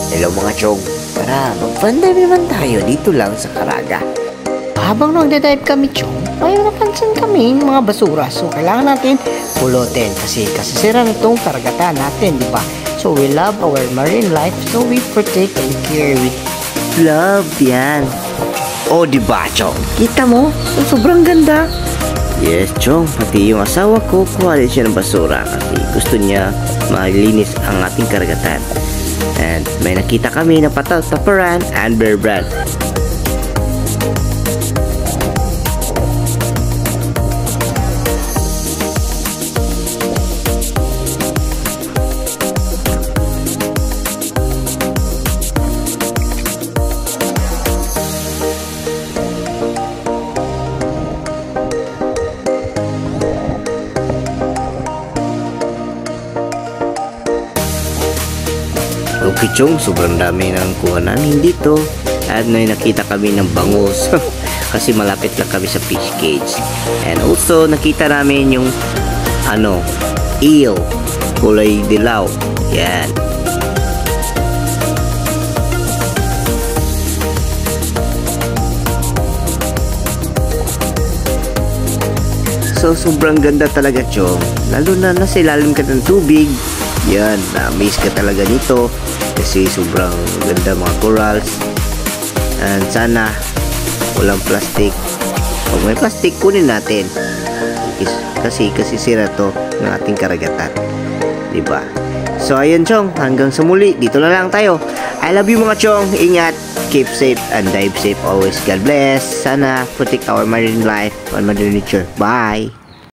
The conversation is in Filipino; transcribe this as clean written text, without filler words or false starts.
Hello mga chong, tara mag-fun dive naman tayo dito lang sa Caraga. Habang nagda-dive kami chong, may napansin kami ng mga basura. So kailangan natin pulutin kasi sira na itong karagatan natin, di ba? So we love our marine life, so we protect and care with love yan. Oh di ba chong? Kita mo? Sobrang ganda. Yes chong, pati yung asawa ko kuha din siya ng basura kasi gusto niya malinis ang ating karagatan. And may nakita kami na Pataparan and Bear Brand. Okay chong, sobrang dami ng kuha namin dito at may nakita kami ng bangus kasi malapit lang kami sa fish cage. And also nakita namin yung eel kulay dilaw. Yan. So sobrang ganda talaga chong, lalo na nasa ilalim ka ng tubig. Yan, na-amaze ka talaga nito kasi sobrang ganda mga corals. And sana walang plastic. Kung may plastic, kunin natin kasi sira to ng ating karagatan, diba? So ayun chong, hanggang sa muli, dito na lang tayo. I love you mga chong, ingat, keep safe and dive safe always. God bless. Sana protect our marine life and mother nature. Bye.